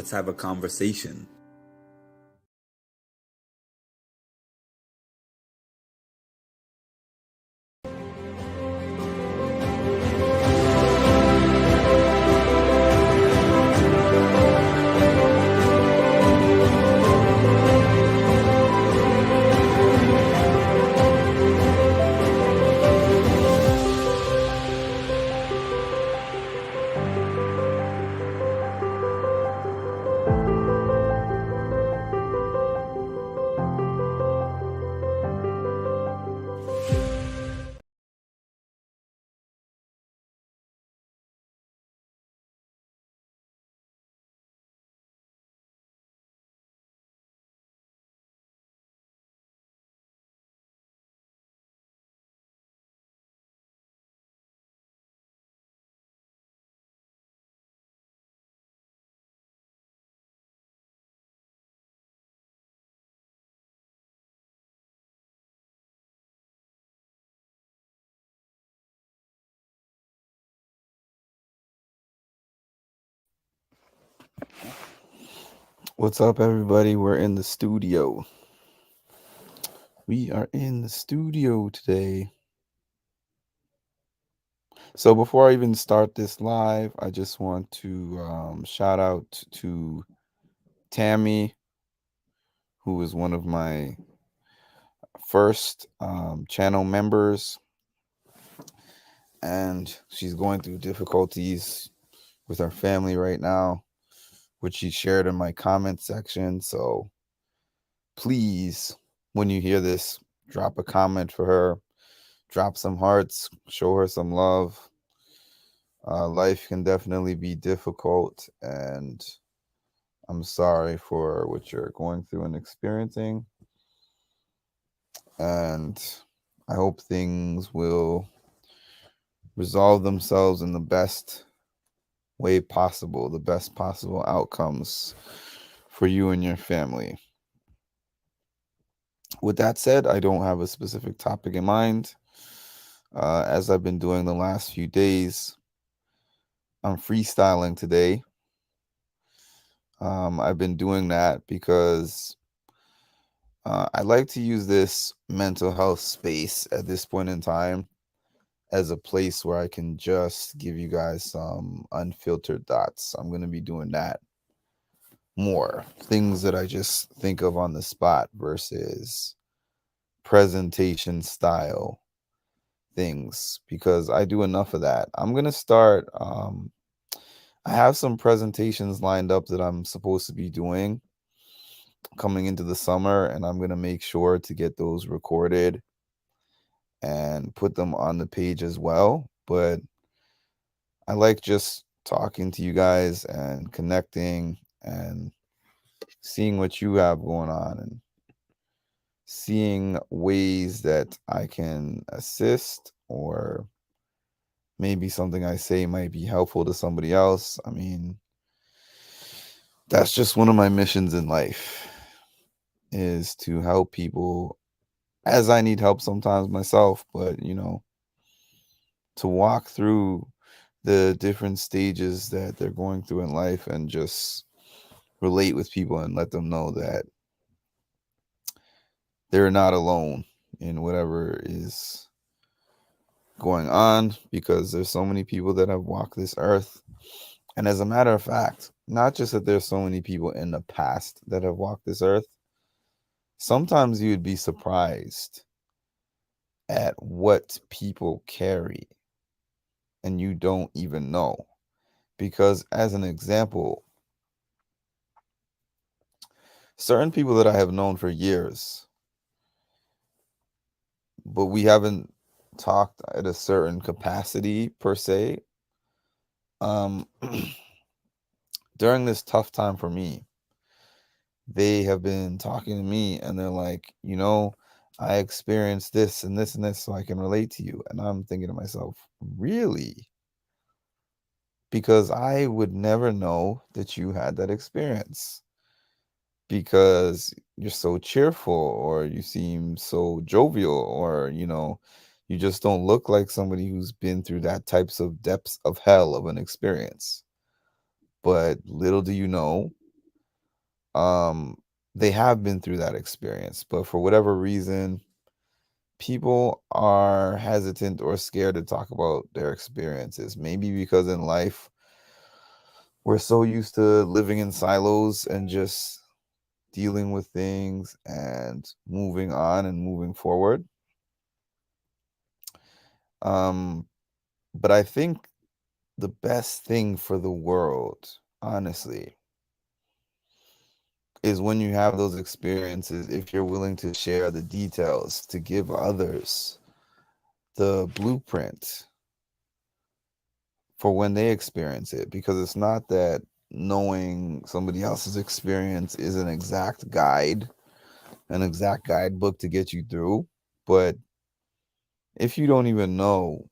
let's have a conversation. What's up, everybody? We're in the studio. We are in the studio today. So before I even start this live, I just want to shout out to Tammy, who is one of my first channel members, and she's going through difficulties with her family right now, which she shared in my comment section. So please, when you hear this, drop a comment for her, drop some hearts, show her some love. Life can definitely be difficult, and I'm sorry for what you're going through and experiencing. And I hope things will resolve themselves in the best way possible, the best possible outcomes for you and your family. With that said, I don't have a specific topic in mind. As I've been doing the last few days, I'm freestyling today. I've been doing that because I like to use this mental health space at this point in time as a place where I can just give you guys some unfiltered thoughts. I'm going to be doing that more. Things that I just think of on the spot versus presentation style things, because I do enough of that. I'm going to start. I have some presentations lined up that I'm supposed to be doing coming into the summer, and I'm going to make sure to get those recorded and put them on the page as well. But I like just talking to you guys and connecting and seeing what you have going on and seeing ways that I can assist, or maybe something I say might be helpful to somebody else. I mean, that's just one of my missions in life, is to help people, as I need help sometimes myself, but to walk through the different stages that they're going through in life and just relate with people and let them know that they're not alone in whatever is going on, because there's so many people that have walked this earth. And as a matter of fact, not just that there's so many people in the past that have walked this earth, sometimes you'd be surprised at what people carry and you don't even know. Because as an example, certain people that I have known for years, but we haven't talked at a certain capacity per se. During this tough time for me, they have been talking to me and they're like, I experienced this and this and this, so I can relate to you. And I'm thinking to myself, really? Because I would never know that you had that experience, because you're so cheerful, or you seem so jovial, or you just don't look like somebody who's been through that types of depths of hell of an experience. But little do you know, um, they have been through that experience, but for whatever reason, people are hesitant or scared to talk about their experiences. Maybe because in life, we're so used to living in silos and just dealing with things and moving on and moving forward. Um, but I think the best thing for the world, honestly, is when you have those experiences, if you're willing to share the details, to give others the blueprint for when they experience it. Because it's not that knowing somebody else's experience is an exact guidebook to get you through. But if you don't even know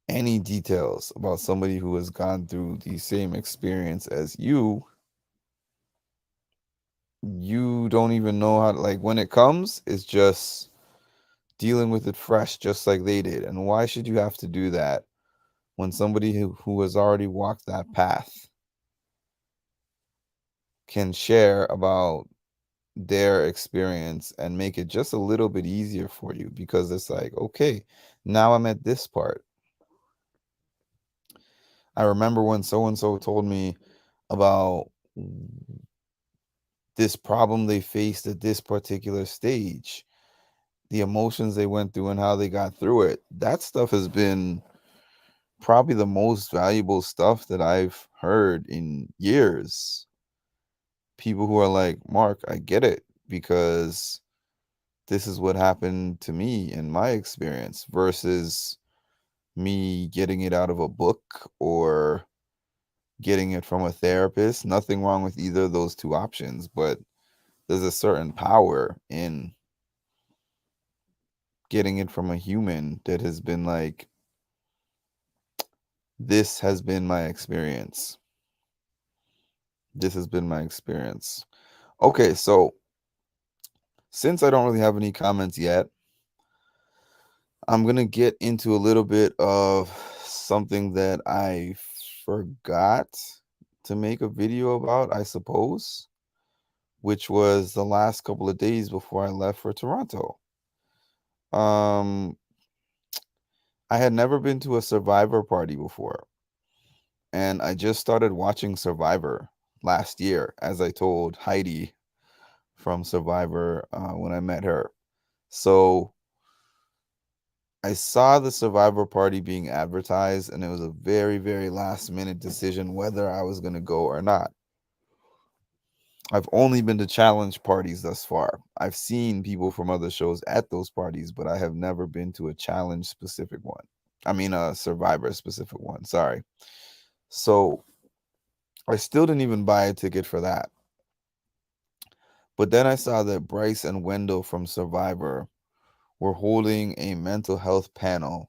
any details about somebody who has gone through the same experience as you don't even know how to, like, when it comes, it's just dealing with it fresh, just like they did. And why should you have to do that when somebody who has already walked that path can share about their experience and make it just a little bit easier for you? Because it's like, okay, now I'm at this part. I remember when so and so told me about this problem they faced at this particular stage, the emotions they went through and how they got through it. That stuff has been probably the most valuable stuff that I've heard in years. People who are like, Mark, I get it because this is what happened to me in my experience versus me getting it out of a book or getting it from a therapist. Nothing wrong with either of those two options, but there's a certain power in getting it from a human that has been like, this has been my experience. This has been my experience. Okay, so since I don't really have any comments yet, I'm going to get into a little bit of something that I forgot to make a video about, I suppose, which was the last couple of days before I left for Toronto. Um, I had never been to a Survivor party before, and I just started watching Survivor last year, as I told Heidi from Survivor when I met her. So I saw the Survivor party being advertised, and it was a very, very last minute decision whether I was going to go or not. I've only been to challenge parties thus far. I've seen people from other shows at those parties, but I have never been to a challenge specific one. I mean, a Survivor specific one. Sorry. So I still didn't even buy a ticket for that. But then I saw that Bryce and Wendell from Survivor were holding a mental health panel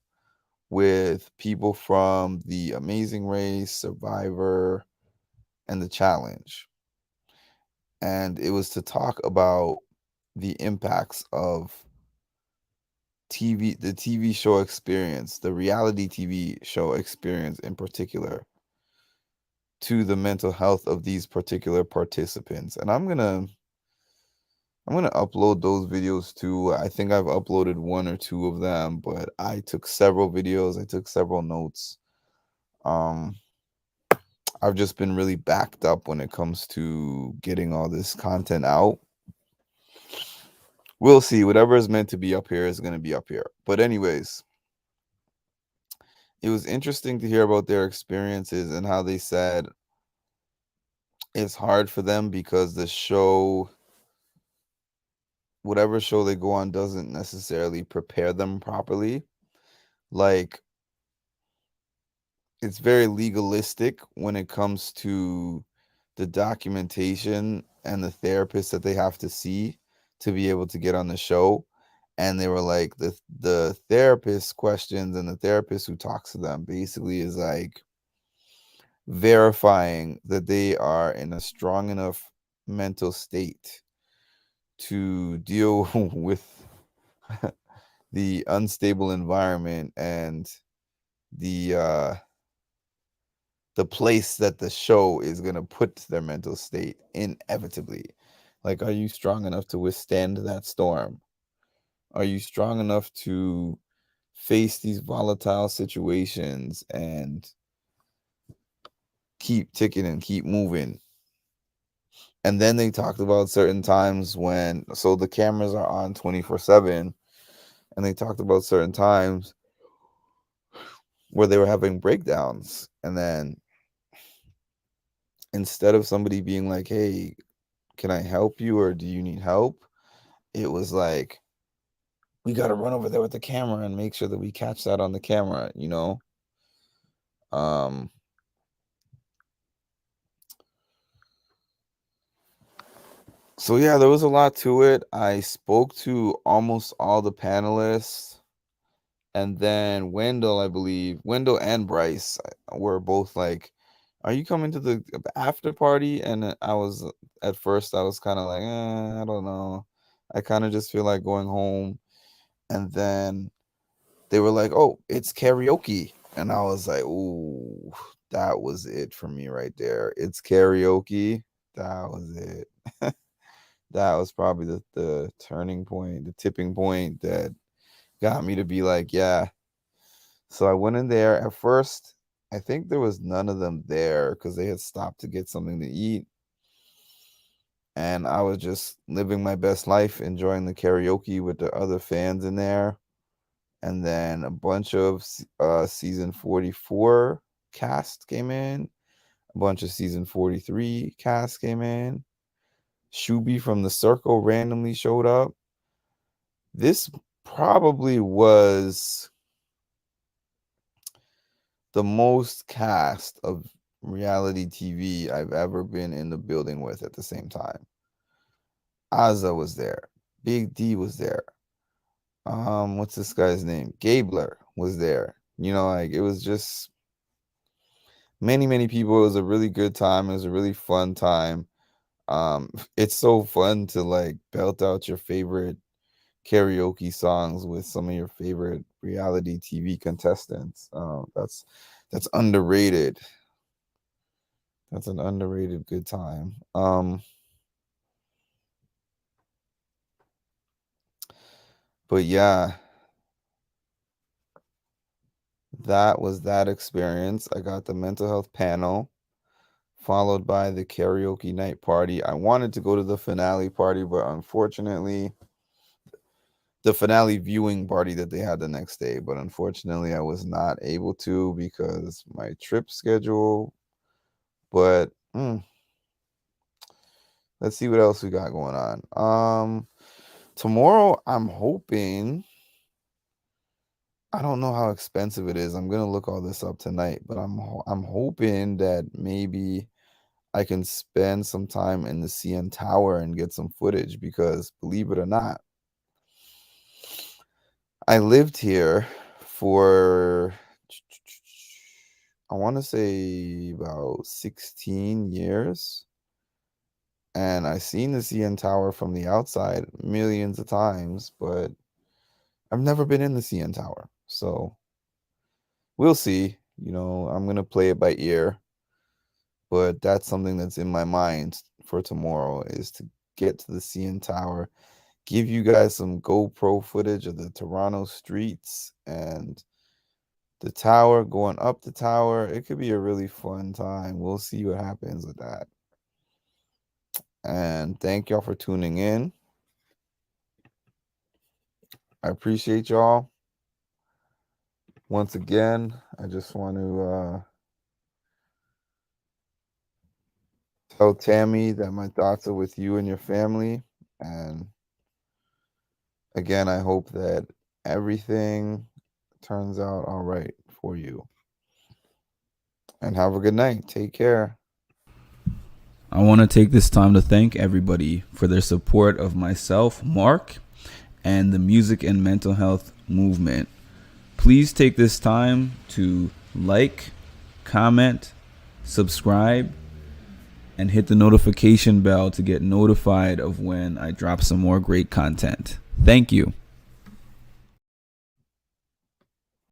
with people from The Amazing Race, Survivor, and The Challenge. And it was to talk about the impacts of the TV show experience, the reality TV show experience in particular, to the mental health of these particular participants. And I'm gonna upload those videos too. I think I've uploaded one or two of them, but I took several videos, I took several notes. Um, I've just been really backed up when it comes to getting all this content out. We'll see. Whatever is meant to be up here is going to be up here. But anyways, it was interesting to hear about their experiences and how they said it's hard for them because the show, whatever show they go on, doesn't necessarily prepare them properly. Like, it's very legalistic when it comes to the documentation and the therapist that they have to see to be able to get on the show. And they were like, the therapist questions and the therapist who talks to them basically is like verifying that they are in a strong enough mental state to deal with the unstable environment and the the place that the show is going to put their mental state inevitably. Like, are you strong enough to withstand that storm? Are you strong enough to face these volatile situations and keep ticking and keep moving? And then they talked about certain times when, so the cameras are on 24/7, and they talked about certain times where they were having breakdowns. And then instead of somebody being like, hey, can I help you or do you need help? It was like, we got to run over there with the camera and make sure that we catch that on the camera, you know? So yeah, there was a lot to it. I spoke to almost all the panelists, and then Wendell, I believe, Wendell and Bryce were both like, "Are you coming to the after party?" And I was, at first, I was kind of like, I don't know. I kind of just feel like going home. And then they were like, "Oh, it's karaoke," and I was like, "Ooh, that was it for me right there. It's karaoke. That was it." That was probably the turning point, the tipping point that got me to be like, yeah. So I went in there. At first, I think there was none of them there because they had stopped to get something to eat. And I was just living my best life, enjoying the karaoke with the other fans in there. And then a bunch of season 44 cast came in. A bunch of season 43 cast came in. Shuby from the Circle randomly showed up. This probably was the most cast of reality TV I've ever been in the building with at the same time. Azza was there. Big D was there. What's this guy's name? Gabler was there. You know, like, it was just many people. It was a really good time. It was a really fun time. It's so fun to like belt out your favorite karaoke songs with some of your favorite reality TV contestants. That's underrated. That's an underrated good time. But yeah, that was that experience. I got the mental health panel, followed by the karaoke night party. I wanted to go to the finale party, but unfortunately, the finale viewing party that they had the next day, but unfortunately, I was not able to because my trip schedule. But let's see what else we got going on. Tomorrow, I'm hoping. I don't know how expensive it is. I'm gonna look all this up tonight, but I'm hoping that maybe I can spend some time in the CN Tower and get some footage because, believe it or not, I lived here for, I want to say, about 16 years, and I've seen the CN Tower from the outside millions of times, but I've never been in the CN Tower. So we'll see. You know, I'm gonna play it by ear, but that's something that's in my mind for tomorrow, is to get to the CN Tower, give you guys some GoPro footage of the Toronto streets and the tower, going up the tower. It could be a really fun time. We'll see what happens with that. And thank y'all for tuning in. I appreciate y'all. Once again, I just want to tell Tammy that my thoughts are with you and your family. And again, I hope that everything turns out all right for you. And have a good night. Take care. I want to take this time to thank everybody for their support of myself, Mark, and the music and mental health movement. Please take this time to like, comment, subscribe, and hit the notification bell to get notified of when I drop some more great content. Thank you.